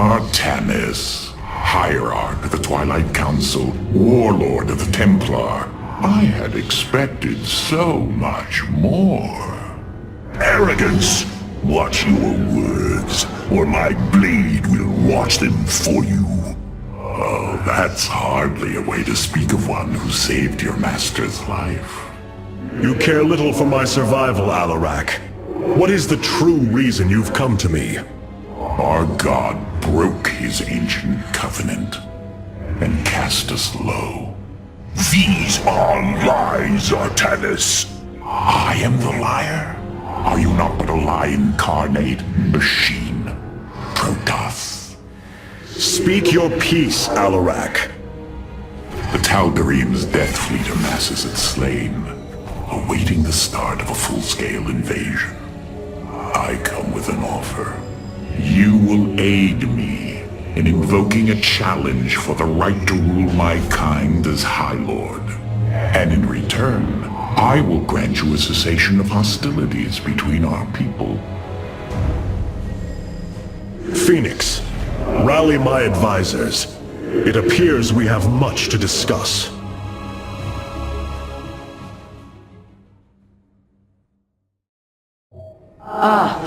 Artanis, Hierarch of the Twilight Council, Warlord of the Templar. I had expected so much more. Arrogance! Watch your words, or my blade will watch them for you. Oh, that's hardly a way to speak of one who saved your master's life. You care little for my survival, Alarak. What is the true reason you've come to me? Our god broke his ancient covenant and cast us low. These are lies, Artanis. I am the liar? Are you not but a lie incarnate, machine? Protoss. Speak your peace, Alarak. The Tal'Darim's death fleet amasses its slain, awaiting the start of a full-scale invasion. I come with an offer. You will aid me in invoking a challenge for the right to rule my kind as High Lord. And in return, I will grant you a cessation of hostilities between our people. Phoenix, rally my advisors. It appears we have much to discuss.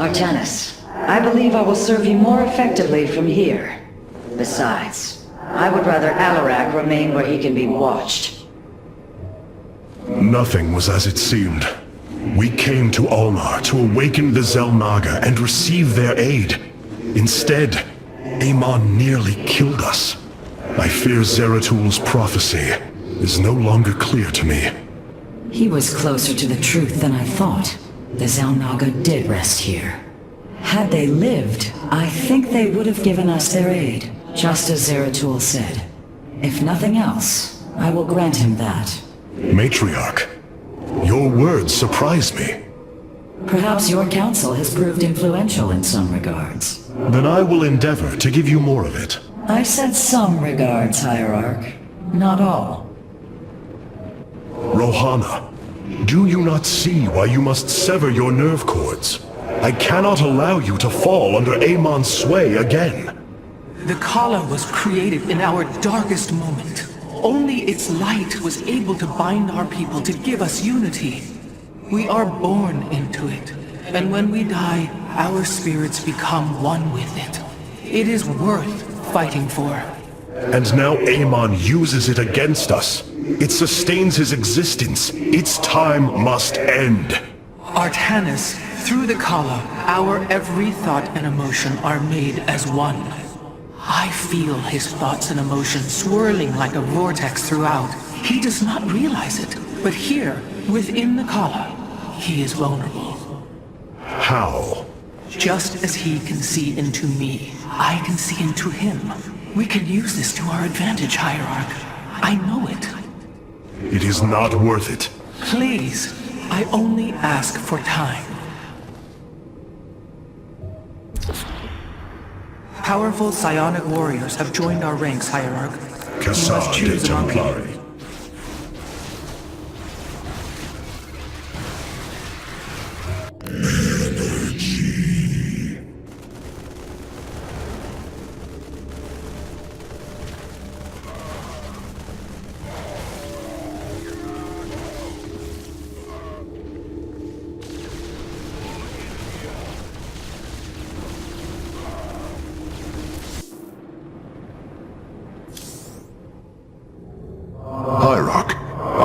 Artanis. I believe I will serve you more effectively from here. Besides, I would rather Alarak remain where he can be watched. Nothing was as it seemed. We came to Ulnar to awaken the Xel'Naga and receive their aid. Instead, Amon nearly killed us. I fear Zeratul prophecy is no longer clear to me. He was closer to the truth than I thought. The Xel'Naga did rest here. Had they lived, I think they would have given us their aid, just as Zeratul said. If nothing else, I will grant him that. Matriarch, your words surprise me. Perhaps your counsel has proved influential in some regards. Then I will endeavor to give you more of it. I said some regards, Hierarch. Not all. Rohana, do you not see why you must sever your nerve cords? I cannot allow you to fall under Amon's sway again. The Khala was created in our darkest moment. Only its light was able to bind our people to give us unity. We are born into it, and when we die, our spirits become one with it. It is worth fighting for. And now Amon uses it against us. It sustains his existence. Its time must end. Artanis, through the Khala, our every thought and emotion are made as one. I feel his thoughts and emotions swirling like a vortex throughout. He does not realize it, but here, within the Khala, he is vulnerable. How? Just as he can see into me, I can see into him. We can use this to our advantage, Hierarch. I know it. It is not worth it. Please, I only ask for time. Powerful psionic warriors have joined our ranks, Hierarch. You must choose among them.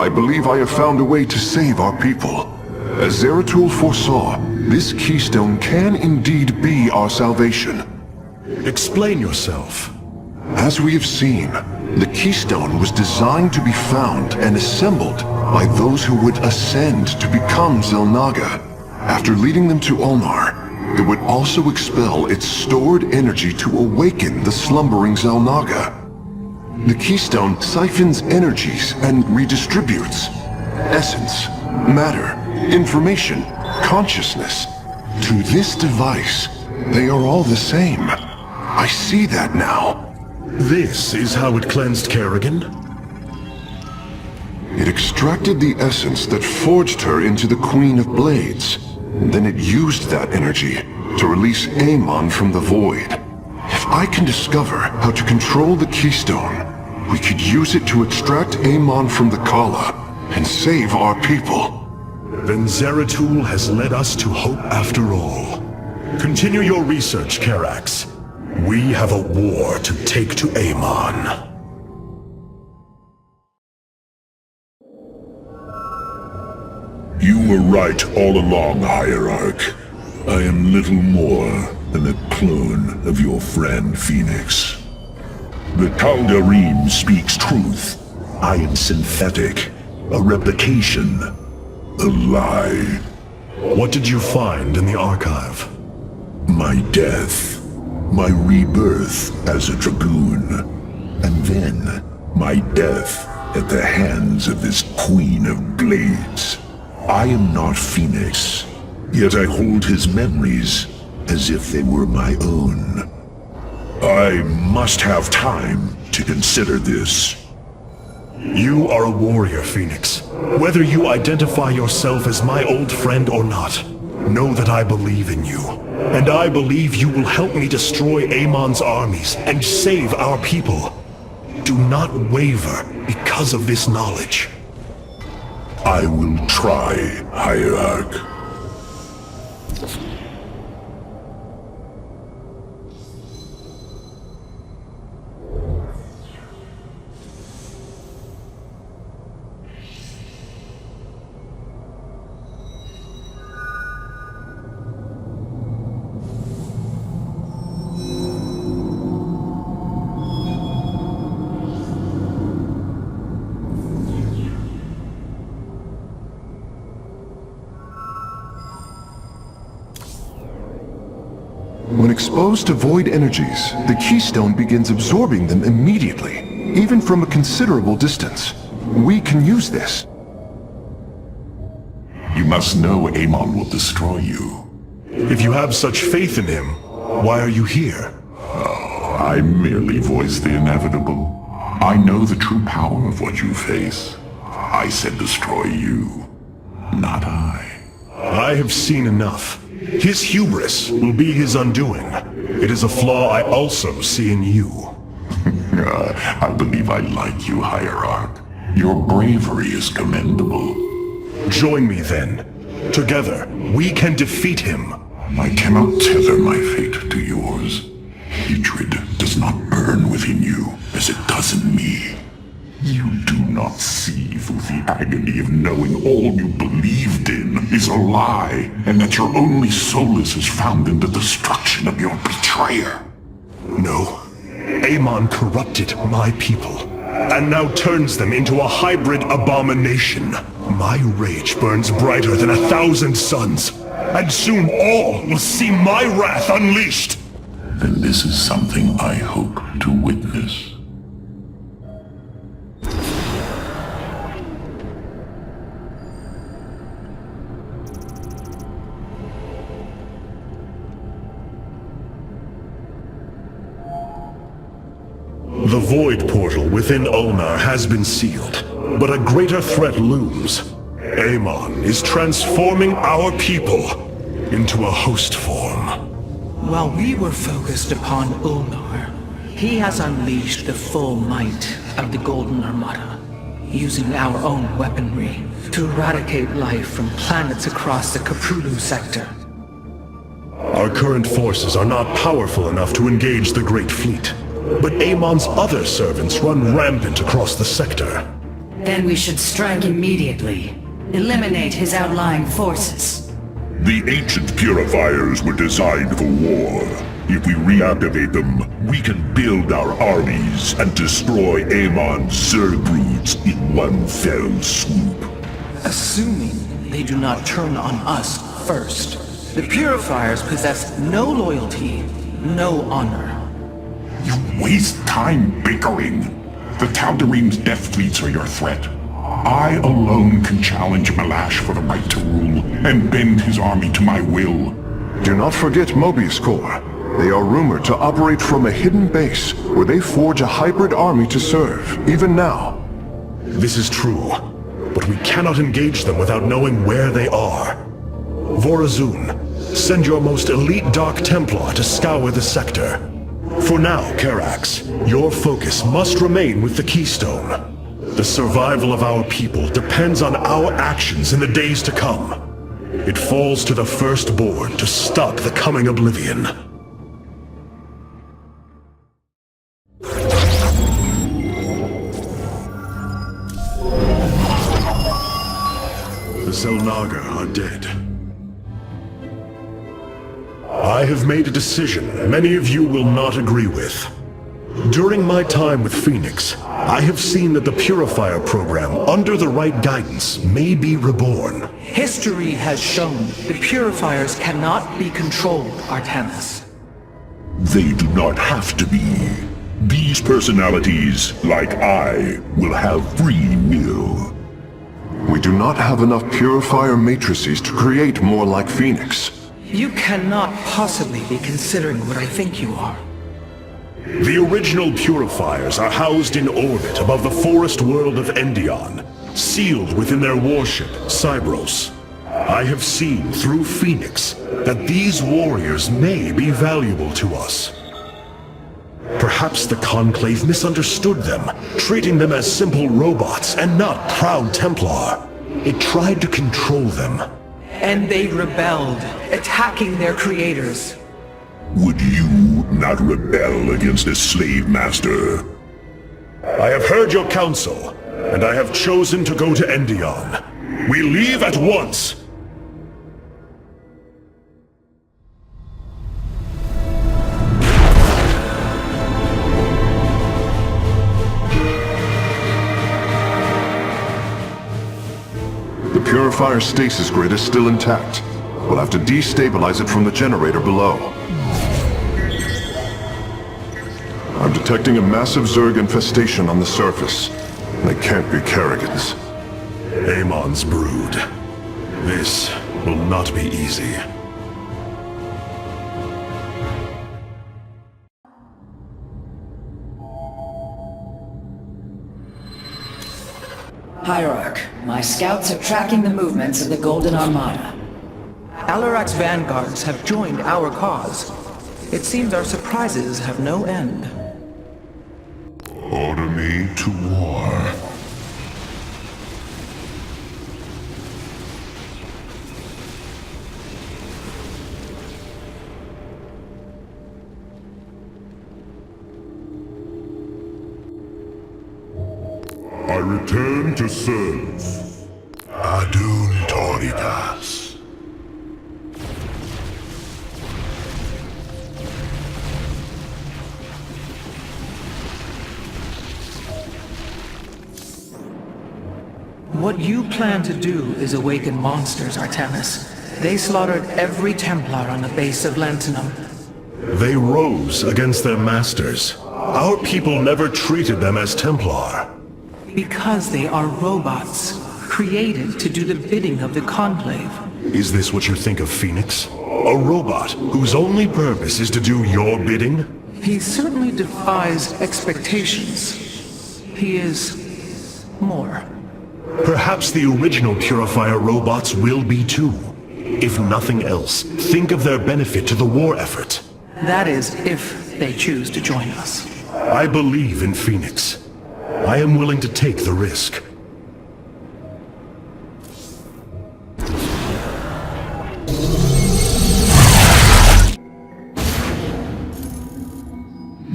I believe I have found a way to save our people. As Zeratul foresaw, this keystone can indeed be our salvation. Explain yourself. As we have seen, the keystone was designed to be found and assembled by those who would ascend to become Xel'Naga. After leading them to Ulnar, it would also expel its stored energy to awaken the slumbering Xel'Naga. The keystone siphons energies and redistributes essence, matter, information, consciousness. To this device, they are all the same. I see that now. This is how it cleansed Kerrigan? It extracted the essence that forged her into the Queen of Blades. Then it used that energy to release Amon from the void. If I can discover how to control the Keystone, we could use it to extract Amon from the Kala and save our people. Then Zeratul has led us to hope after all. Continue your research, Karax. We have a war to take to Amon. You were right all along, Hierarch. I am little more than a clone of your friend Phoenix. The Tal'Darim speaks truth. I am synthetic, a replication, a lie. What did you find in the archive? My death, my rebirth as a Dragoon, and then my death at the hands of this Queen of Blades. I am not Phoenix, yet I hold his memories as if they were my own. I must have time to consider this. You are a warrior, Phoenix. Whether you identify yourself as my old friend or not, know that I believe in you. And I believe you will help me destroy Amon's armies and save our people. Do not waver because of this knowledge. I will try, Hierarch. When exposed to void energies, the Keystone begins absorbing them immediately, even from a considerable distance. We can use this. You must know Amon will destroy you. If you have such faith in him, why are you here? I merely voice the inevitable. I know the true power of what you face. I said destroy you, not I. I have seen enough. His hubris will be his undoing. It is a flaw I also see in you. I believe I like you, Hierarch. Your bravery is commendable. Join me then. Together, we can defeat him. I cannot tether my fate to yours. Hatred does not burn within you as it does in me. You do not see through the agony of knowing all you believed in is a lie, and that your only solace is found in the destruction of your betrayer. No. Amon corrupted my people, and now turns them into a hybrid abomination. My rage burns brighter than 1,000 suns, and soon all will see my wrath unleashed. Then this is something I hope to witness. The Void Portal within Ulnar has been sealed, but a greater threat looms. Amon is transforming our people into a host form. While we were focused upon Ulnar, he has unleashed the full might of the Golden Armada, using our own weaponry to eradicate life from planets across the Kaprulu sector. Our current forces are not powerful enough to engage the Great Fleet, but Amon's other servants run rampant across the sector. Then we should strike immediately. Eliminate his outlying forces. The ancient purifiers were designed for war. If we reactivate them, we can build our armies and destroy Amon's Zerbroods in one fell swoop. Assuming they do not turn on us first. The purifiers possess no loyalty, no honor. You waste time bickering. The Tal'Darim's death fleets are your threat. I alone can challenge Malash for the right to rule and bend his army to my will. Do not forget Mobius Corps. They are rumored to operate from a hidden base where they forge a hybrid army to serve, even now. This is true, but we cannot engage them without knowing where they are. Vorazun, send your most elite Dark Templar to scour the sector. For now, Karax, your focus must remain with the Keystone. The survival of our people depends on our actions in the days to come. It falls to the Firstborn to stop the coming oblivion. The Xel'Naga are dead. I have made a decision many of you will not agree with. During my time with Phoenix, I have seen that the Purifier program, under the right guidance, may be reborn. History has shown the Purifiers cannot be controlled, Artanis. They do not have to be. These personalities, like I, will have free will. We do not have enough Purifier matrices to create more like Phoenix. You cannot possibly be considering what I think you are. The original Purifiers are housed in orbit above the forest world of Endion, sealed within their warship, Cybros. I have seen through Phoenix that these warriors may be valuable to us. Perhaps the Conclave misunderstood them, treating them as simple robots and not proud Templar. It tried to control them. And they rebelled, attacking their creators. Would you not rebel against a slave master? I have heard your counsel, and I have chosen to go to Endion. We leave at once! The Purifier stasis grid is still intact. We'll have to destabilize it from the generator below. I'm detecting a massive Zerg infestation on the surface. They can't be Kerrigans. Amon's brood. This will not be easy. Hierarch, my scouts are tracking the movements of the Golden Armada. Alarak's vanguards have joined our cause. It seems our surprises have no end. Order me to war. I return to serve. Adun Toritas. What you plan to do is awaken monsters, Artanis. They slaughtered every Templar on the base of Lantinum. They rose against their masters. Our people never treated them as Templar. Because they are robots, created to do the bidding of the Conclave. Is this what you think of Phoenix? A robot whose only purpose is to do your bidding? He certainly defies expectations. He is more. Perhaps the original Purifier robots will be too. If nothing else, think of their benefit to the war effort. That is, if they choose to join us. I believe in Phoenix. I am willing to take the risk.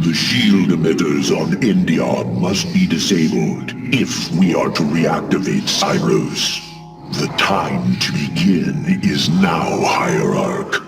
The shield emitters on Endion must be disabled if we are to reactivate Cyrus. The time to begin is now, Hierarch.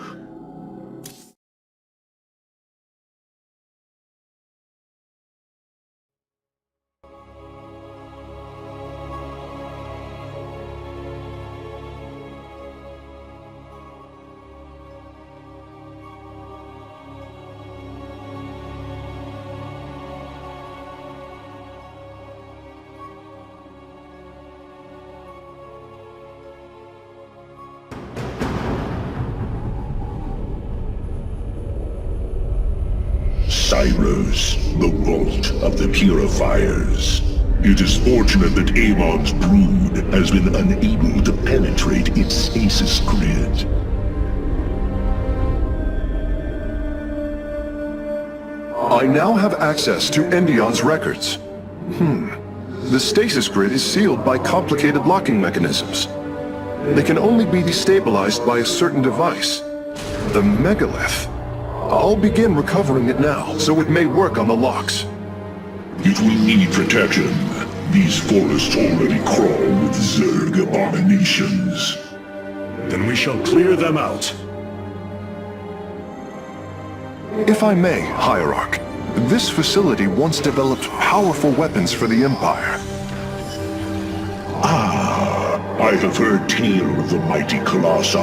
Cyrus, the vault of the Purifiers. It is fortunate that Amon's brood has been unable to penetrate its stasis grid. I now have access to Endion's records. The stasis grid is sealed by complicated locking mechanisms. They can only be destabilized by a certain device. The megalith. I'll begin recovering it now, so it may work on the locks. It will need protection. These forests already crawl with Zerg abominations. Then we shall clear them out. If I may, Hierarch, this facility once developed powerful weapons for the Empire. I have heard tale of the mighty colossi,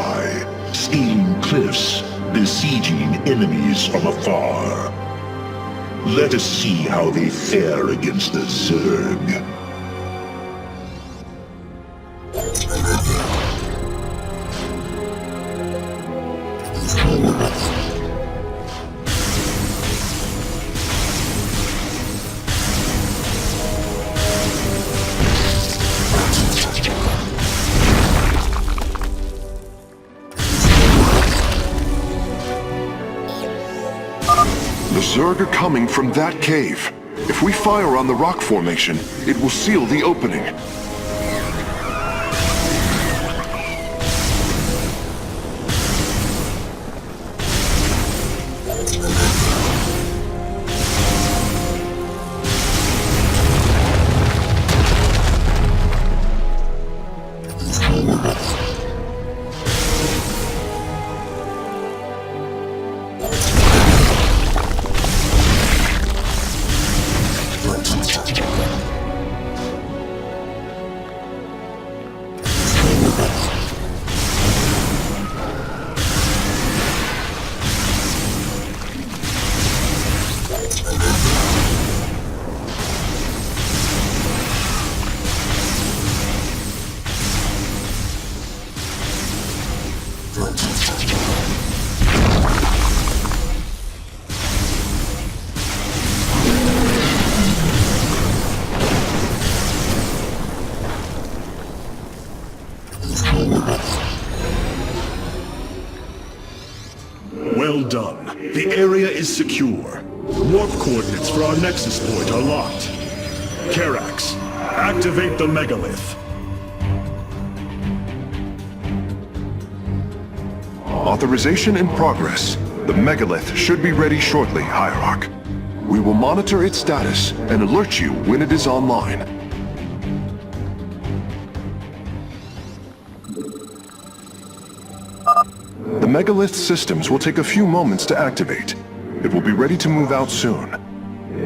scaling cliffs, besieging enemies from afar. Let us see how they fare against the Zerg. The Zerg are coming from that cave. If we fire on the rock formation, it will seal the opening. Well done. The area is secure. Warp coordinates for our nexus point are locked. Karax, activate the megalith. Authorization in progress. The megalith should be ready shortly, Hierarch. We will monitor its status and alert you when it is online. The megalith systems will take a few moments to activate. It will be ready to move out soon.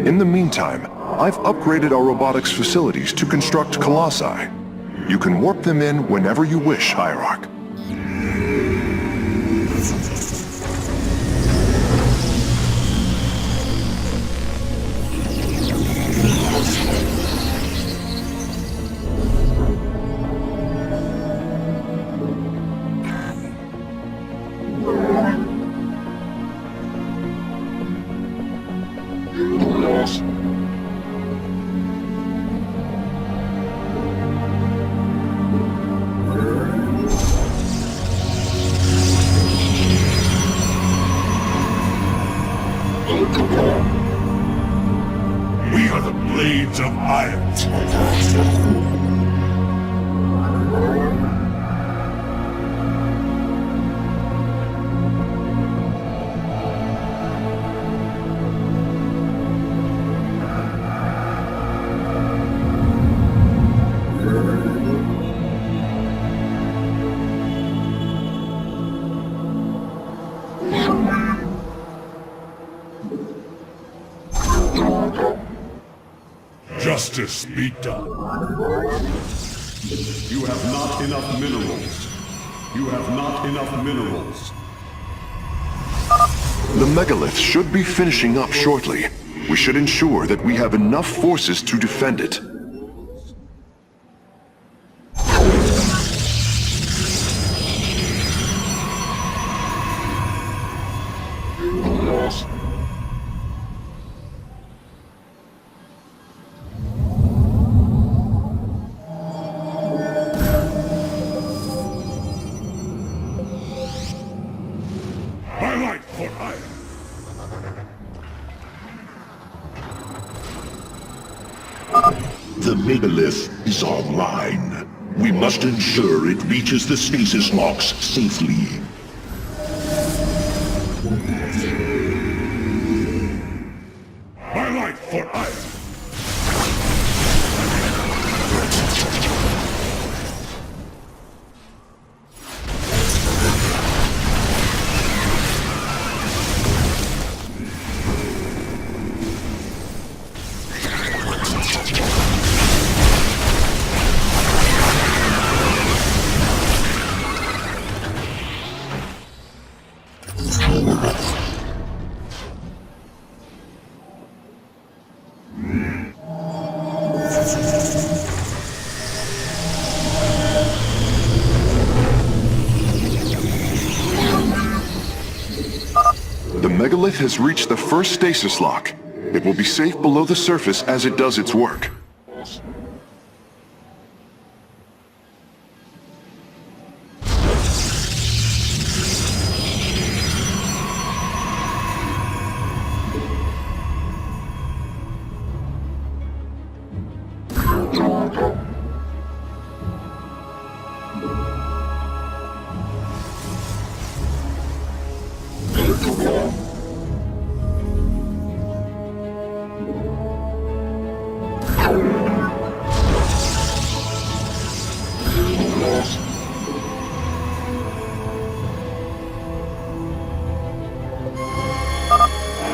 In the meantime, I've upgraded our robotics facilities to construct colossi. You can warp them in whenever you wish, Hierarch. We are the blades of iron. Justice be done. You have not enough minerals. You have not enough minerals. The megalith should be finishing up shortly. We should ensure that we have enough forces to defend it. The megalith is online. We must ensure it reaches the stasis locks safely. My life for iron! The megalith has reached the first stasis lock. It will be safe below the surface as it does its work.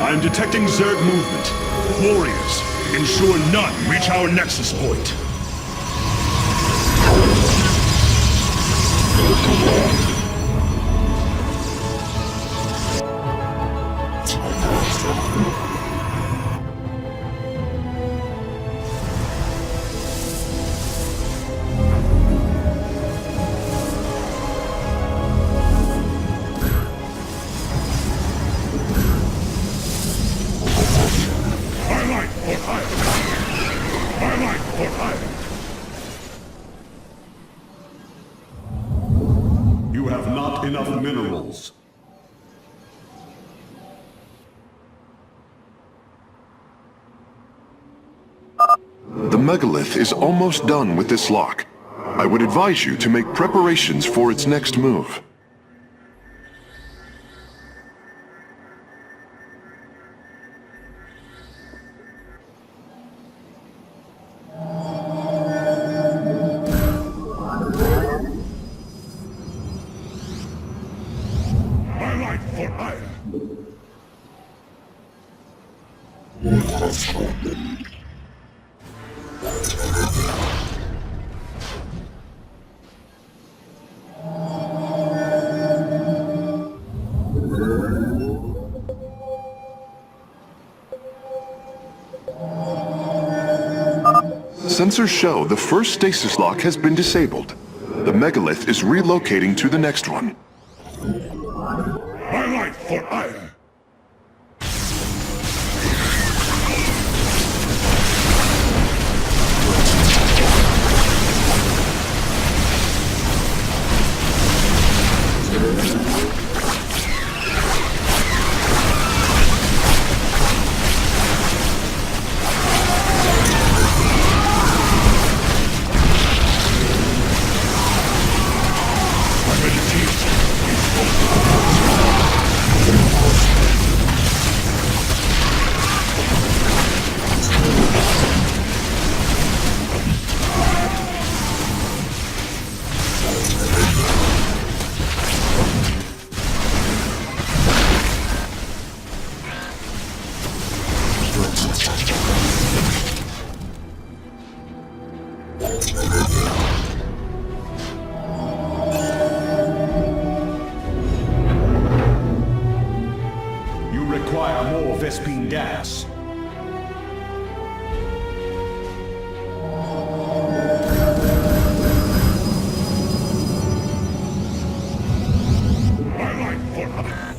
I'm detecting Zerg movement. Warriors, ensure none reach our nexus point. You have not enough minerals. The megalith is almost done with this lock. I would advise you to make preparations for its next move. My life for iron! Sensors show the first stasis lock has been disabled. The megalith is relocating to the next one. My life for iron! You require more Vespine gas. My life for iron!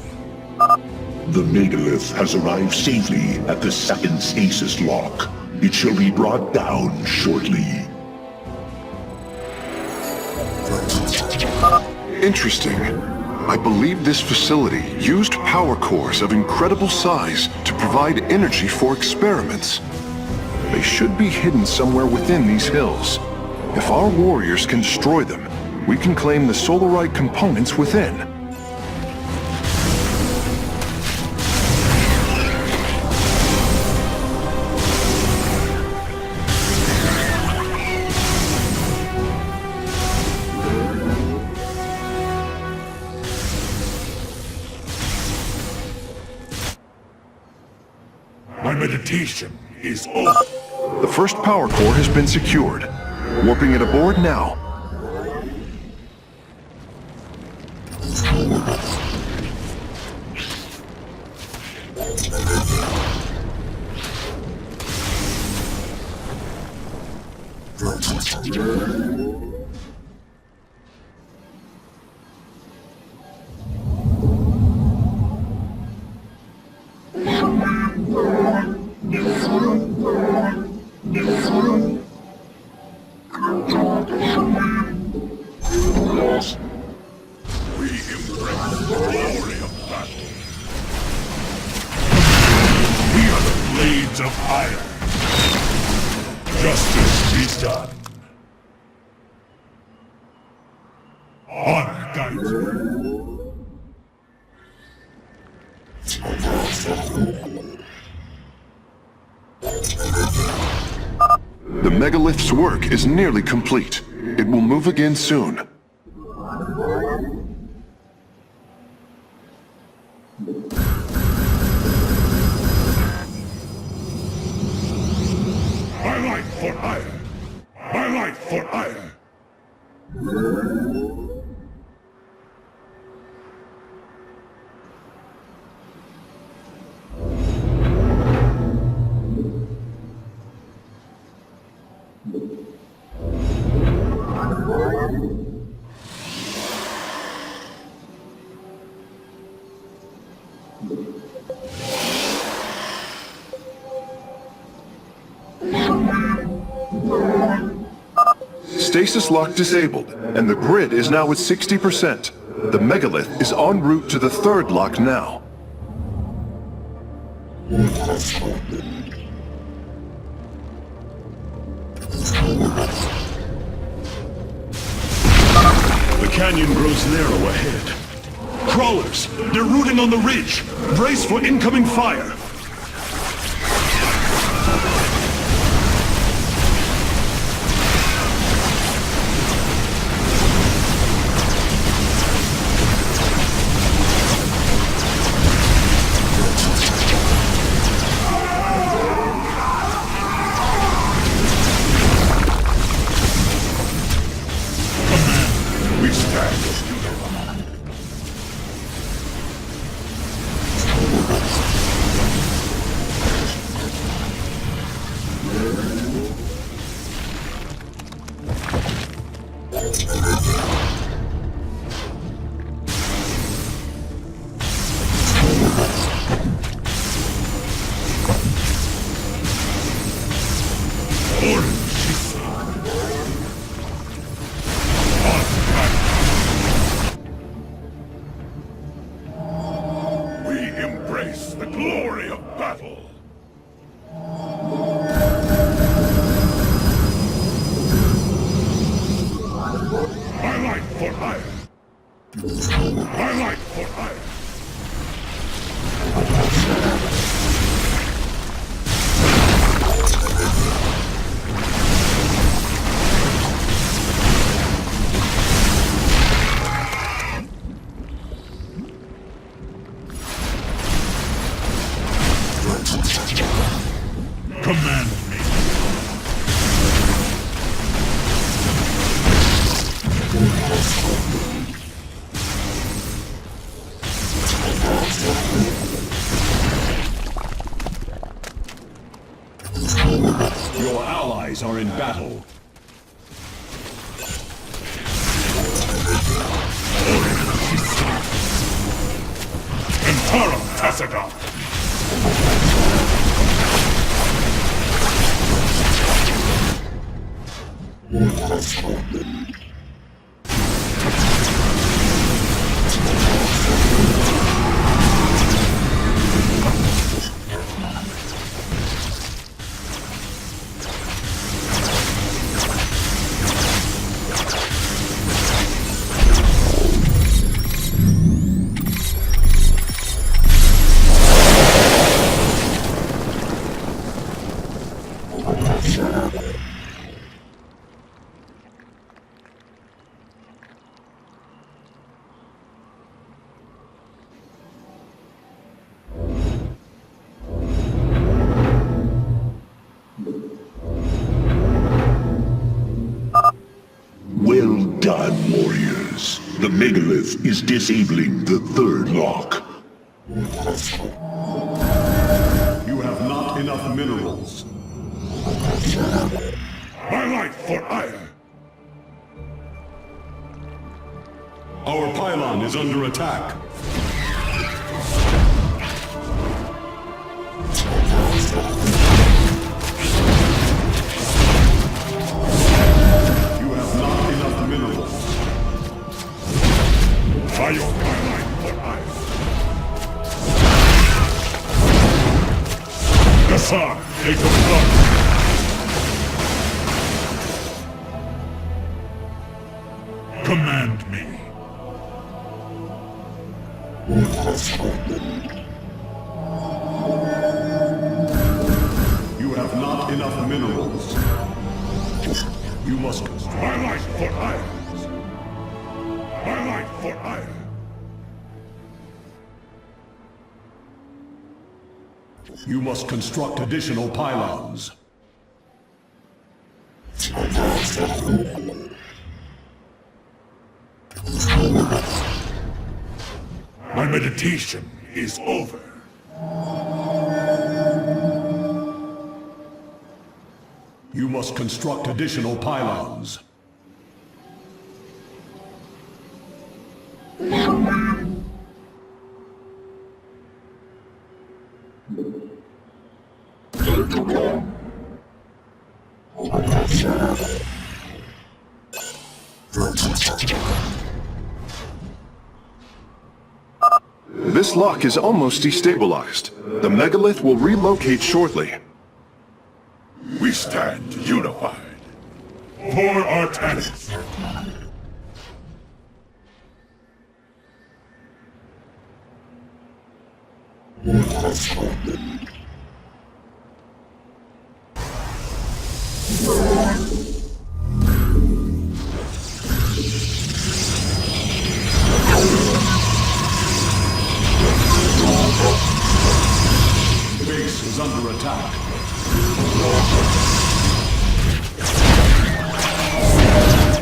The megalith has arrived safely at the second stasis lock. It shall be brought down shortly. Interesting. I believe this facility used power cores of incredible size to provide energy for experiments. They should be hidden somewhere within these hills. If our warriors can destroy them, we can claim the solarite components within. My meditation is over. The first power core has been secured. Warping it aboard now. We embrace the glory of battle. We are the blades of iron. Justice be done. Honor guides me. The megalith's work is nearly complete. It will move again soon. My life for iron. My life for iron. Stasis lock disabled, and the grid is now at 60%. The megalith is en route to the third lock now. The canyon grows narrow ahead. Crawlers! They're rooting on the ridge! Brace for incoming fire! We stand as we embrace the glory of battle. My life for iron. My life for iron. Command me. Your allies are in battle. Impera Tacita. megalith is disabling the third lock. You have not enough minerals. My life for ire! Our pylon is under attack. You have not enough minerals. My life for ire! Gassar, take the blood! Command me. You have not enough minerals. You must construct. My life for ire! My life for ire! You must construct additional pylons. My meditation is over. You must construct additional pylons. This lock is almost destabilized. The megalith will relocate shortly. We stand unified. For Artanis. Base is under attack.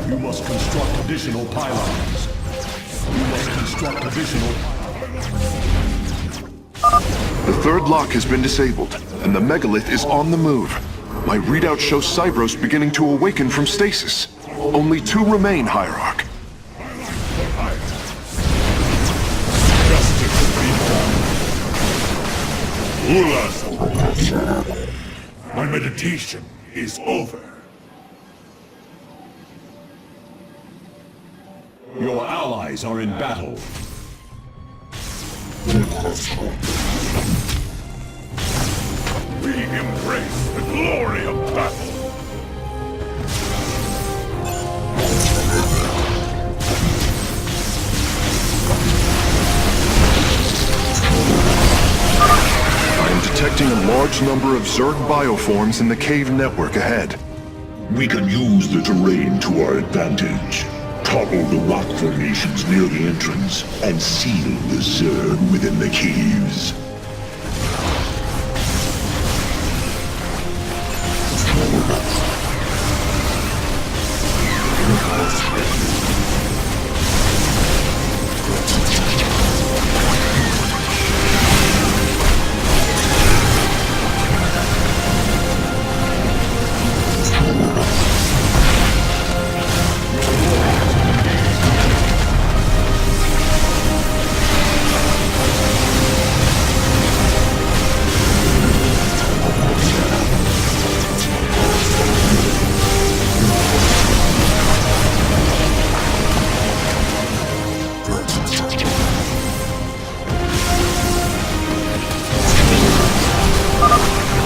You must construct additional pylons. You must construct additional pylons. The third lock has been disabled, and the megalith is on the move. My readout shows Cybros beginning to awaken from stasis. Only 2 remain, Hierarch. Ulas. My meditation is over. Your allies are in battle. We embrace the glory of battle. I am detecting a large number of Zerg bioforms in the cave network ahead. We can use the terrain to our advantage. Topple the rock formations near the entrance and seal the Zerg within the caves.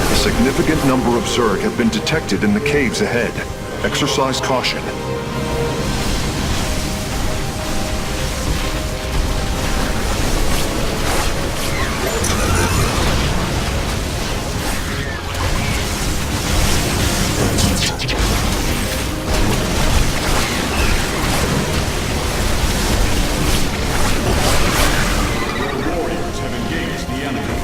A significant number of Zerg have been detected in the caves ahead. Exercise caution. Warriors have engaged the enemy.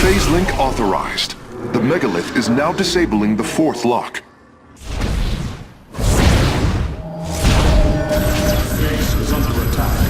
Phase link authorized. The megalith is now disabling the fourth lock. Base is under attack.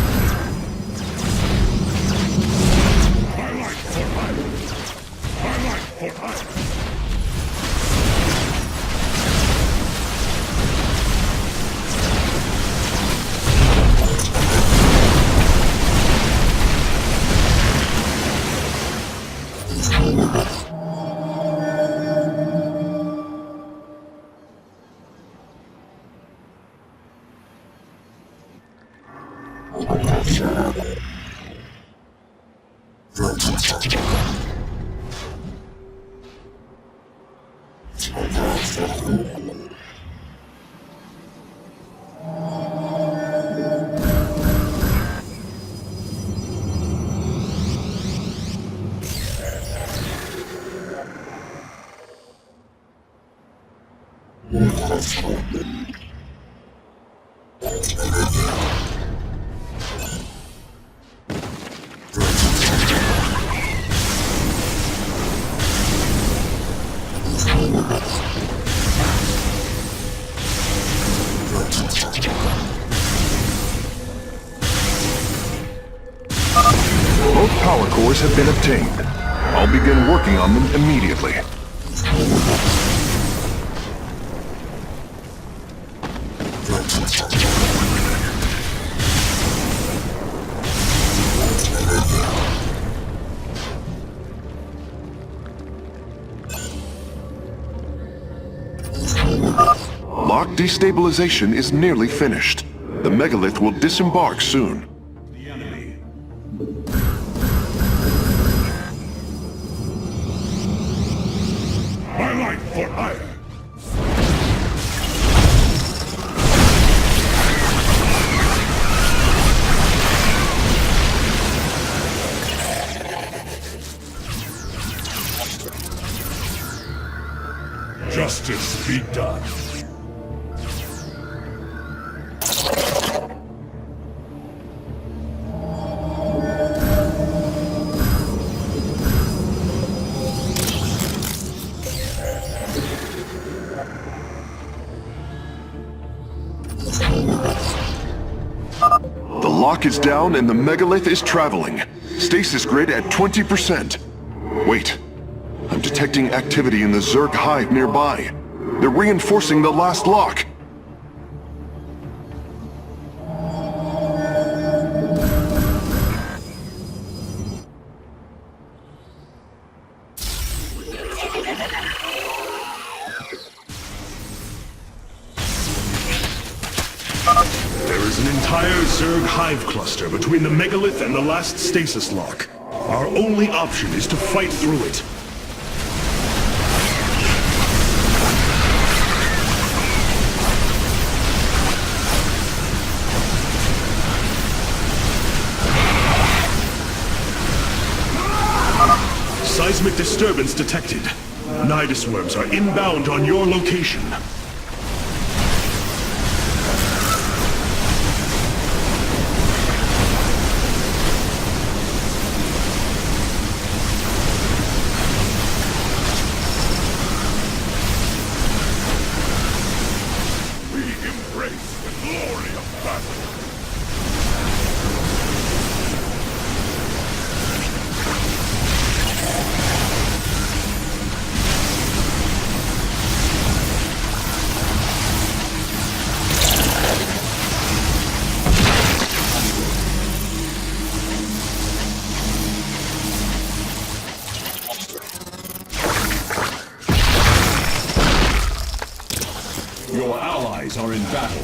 Both power cores have been obtained. I'll begin working on them immediately. Lock destabilization is nearly finished. The megalith will disembark soon. The enemy. My life for hire! Justice be done. The lock is down and the megalith is traveling. Stasis grid at 20%. Wait. I'm detecting activity in the Zerg hive nearby. They're reinforcing the last lock. There is an entire Zerg hive cluster between the megalith and the last stasis lock. Our only option is to fight through it. Seismic disturbance detected. Nidus worms are inbound on your location. We embrace the glory of battle. Your allies are in battle.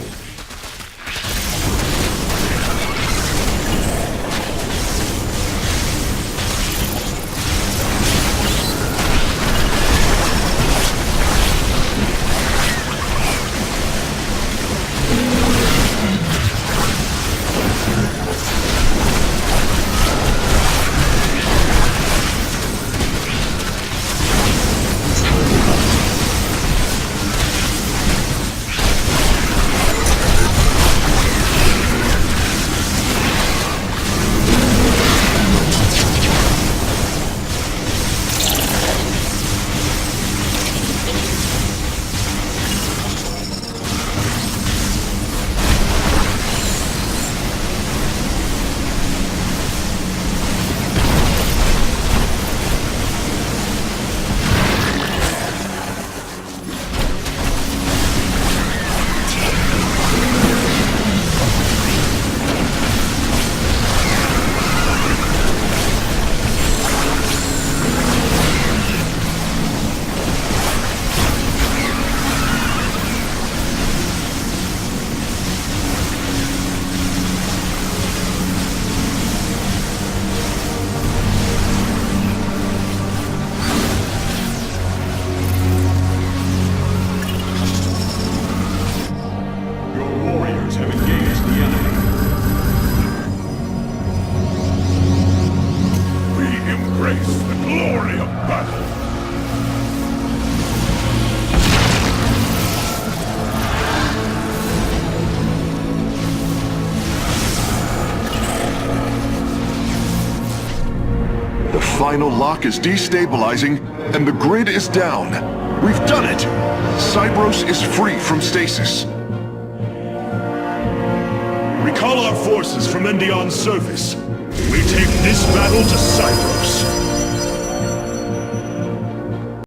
final lock is destabilizing, and the grid is down. We've done it! Cybros is free from stasis. Recall our forces from Endion's surface. We take this battle to Cybros.